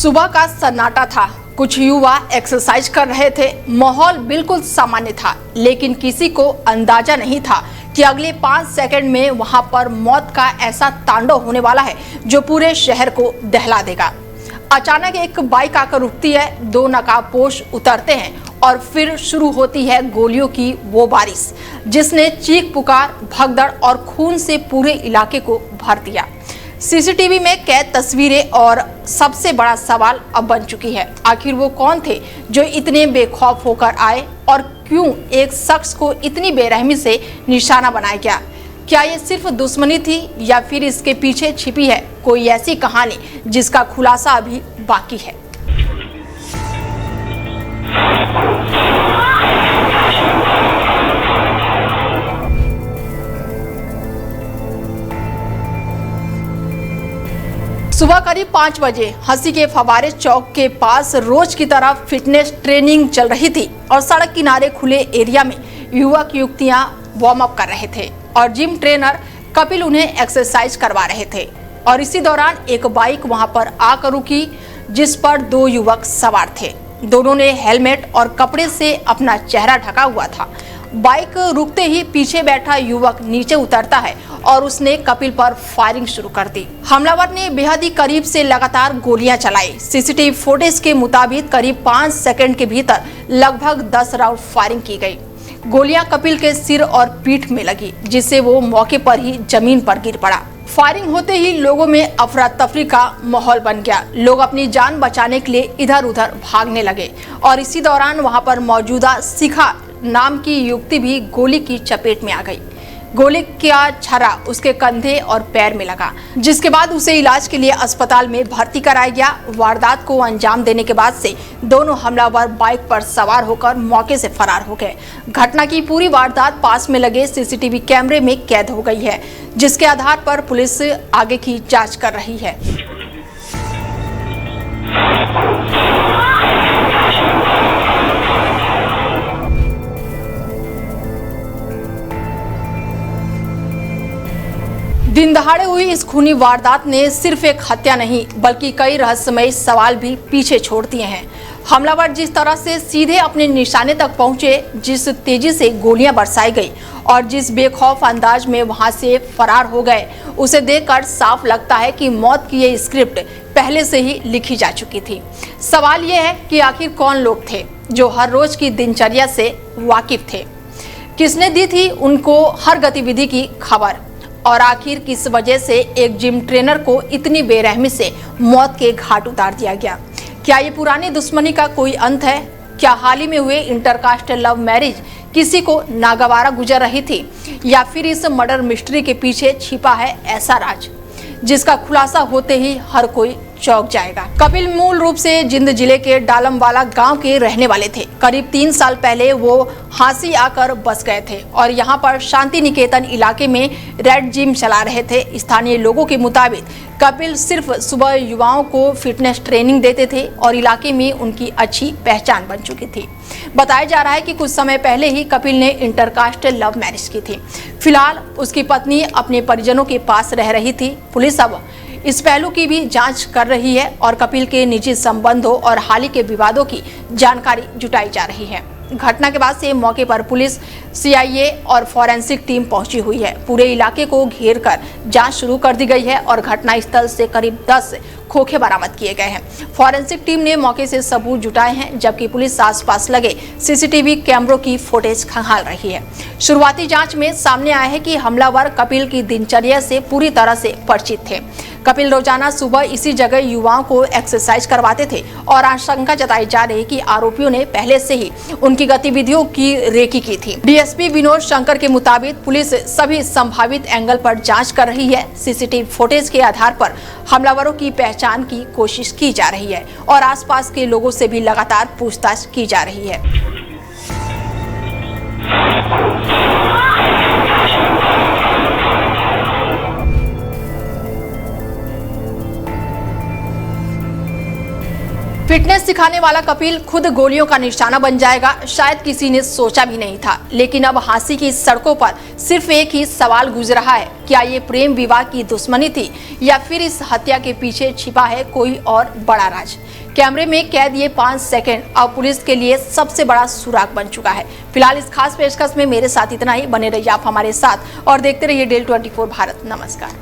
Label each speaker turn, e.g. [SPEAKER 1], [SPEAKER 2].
[SPEAKER 1] सुबह का सन्नाटा था। कुछ युवा एक्सरसाइज कर रहे थे। माहौल बिल्कुल सामान्य था, लेकिन किसी को अंदाजा नहीं था कि अगले 5 सेकंड में वहां पर मौत का ऐसा तांडव होने वाला है जो पूरे शहर को दहला देगा। अचानक एक बाइक आकर रुकती है, 2 नकाबपोश उतरते हैं और फिर शुरू होती है गोलियों की वो बारिश, जिसने चीख पुकार, भगदड़ और खून से पूरे इलाके को भर दिया। सीसीटीवी में कैद तस्वीरें और सबसे बड़ा सवाल अब बन चुकी है, आखिर वो कौन थे जो इतने बेखौफ होकर आए और क्यों एक शख्स को इतनी बेरहमी से निशाना बनाया गया। क्या ये सिर्फ दुश्मनी थी या फिर इसके पीछे छिपी है कोई ऐसी कहानी जिसका खुलासा अभी बाकी है। सुबह करीब 5 बजे हंसी के फवारे चौक के पास रोज की तरह फिटनेस ट्रेनिंग चल रही थी और सड़क किनारे खुले एरिया में युवक युवतियां वार्म अप कर रहे थे और जिम ट्रेनर कपिल उन्हें एक्सरसाइज करवा रहे थे। और इसी दौरान एक बाइक वहां पर आकर रुकी, जिस पर 2 युवक सवार थे। दोनों ने हेलमेट और कपड़े से अपना चेहरा ढका हुआ था। बाइक रुकते ही पीछे बैठा युवक नीचे उतरता है और उसने कपिल पर फायरिंग शुरू कर दी। हमलावर ने बेहद ही करीब से लगातार गोलियां चलाई। सीसीटीवी फुटेज के मुताबिक करीब 5 सेकंड के भीतर लगभग 10 राउंड फायरिंग की गई। गोलियां कपिल के सिर और पीठ में लगी, जिससे वो मौके पर ही जमीन पर गिर पड़ा। फायरिंग होते ही लोगों में अफरा तफरी का माहौल बन गया। लोग अपनी जान बचाने के लिए इधर उधर भागने लगे और इसी दौरान वहां पर मौजूदा शिखा नाम की युवती भी गोली की चपेट में आ गई। गोली का छर्रा उसके कंधे और पैर में लगा, जिसके बाद उसे इलाज के लिए अस्पताल में भर्ती कराया गया। वारदात को अंजाम देने के बाद से दोनों हमलावर बाइक पर सवार होकर मौके से फरार हो गए। घटना की पूरी वारदात पास में लगे सीसीटीवी कैमरे में कैद हो गई है, जिसके आधार पर पुलिस आगे की जांच कर रही है। दिन दहाड़े हुई इस खूनी वारदात ने सिर्फ एक हत्या नहीं बल्कि कई रहस्यमय सवाल भी पीछे छोड़ दिए हैं। हमलावर जिस तरह से सीधे अपने निशाने तक पहुंचे, जिस तेजी से गोलियां बरसाई गई और जिस बेखौफ अंदाज में वहां से फरार हो गए, उसे देखकर साफ लगता है कि मौत की ये स्क्रिप्ट पहले से ही लिखी जा चुकी थी। सवाल ये है कि आखिर कौन लोग थे जो हर रोज की दिनचर्या से वाकिफ थे, किसने दी थी उनको हर गतिविधि की खबर, और आखिर किस वजह से एक जिम ट्रेनर को इतनी बेरहमी से मौत के घाट उतार दिया गया। क्या ये पुरानी दुश्मनी का कोई अंत है? क्या हाल ही में हुए इंटरकास्ट लव मैरिज किसी को नागवारा गुजर रही थी, या फिर इस मर्डर मिस्ट्री के पीछे छिपा है ऐसा राज जिसका खुलासा होते ही हर कोई चौंक जाएगा। कपिल मूल रूप से जिंद जिले के डालमवाला गांव के रहने वाले थे। करीब 3 साल पहले वो हांसी आकर बस गए थे और यहां पर शांति निकेतन इलाके में रेड जिम चला रहे थे। स्थानीय लोगों के मुताबिक कपिल सिर्फ सुबह युवाओं को फिटनेस ट्रेनिंग देते थे और इलाके में उनकी अच्छी पहचान बन चुकी थी। बताया जा रहा है कि कुछ समय पहले ही कपिल ने इंटरकास्ट लव मैरिज की थी। फिलहाल उसकी पत्नी अपने परिजनों के पास रह रही थी। पुलिस अब इस पहलू की भी जांच कर रही है और कपिल के निजी संबंधों और हाल ही के विवादों की जानकारी जुटाई जा रही है। घटना के बाद से मौके पर पुलिस, सीआईए और फॉरेंसिक टीम पहुंची हुई है। पूरे इलाके को घेर कर जांच शुरू कर दी गई है और घटनास्थल से करीब 10 खोखे बरामद किए गए हैं। फॉरेंसिक टीम ने मौके से सबूत जुटाए हैं, जबकि पुलिस आसपास लगे सीसीटीवी कैमरों की फुटेज खंगाल रही है। शुरुआती जांच में सामने आया है कि हमलावर कपिल की दिनचर्या से पूरी तरह से परिचित थे। कपिल रोजाना सुबह इसी जगह युवाओं को एक्सरसाइज करवाते थे और आशंका जताई जा रही कि आरोपियों ने पहले से ही उनकी गतिविधियों की रेकी की थी। डीएसपी विनोद शंकर के मुताबिक पुलिस सभी संभावित एंगल पर जांच कर रही है। सीसीटीवी फुटेज के आधार पर हमलावरों की पहचान की कोशिश की जा रही है और आसपास के लोगों से भी लगातार पूछताछ की जा रही है। फिटनेस सिखाने वाला कपिल खुद गोलियों का निशाना बन जाएगा, शायद किसी ने सोचा भी नहीं था। लेकिन अब हांसी की सड़कों पर सिर्फ एक ही सवाल गूंज रहा है, क्या ये प्रेम विवाह की दुश्मनी थी या फिर इस हत्या के पीछे छिपा है कोई और बड़ा राज। कैमरे में कैद ये 5 सेकंड अब पुलिस के लिए सबसे बड़ा सुराग बन चुका है। फिलहाल इस खास पेशकश में मेरे साथ इतना ही। बने रहिए आप हमारे साथ और देखते रहिए डेल 24 भारत। नमस्कार।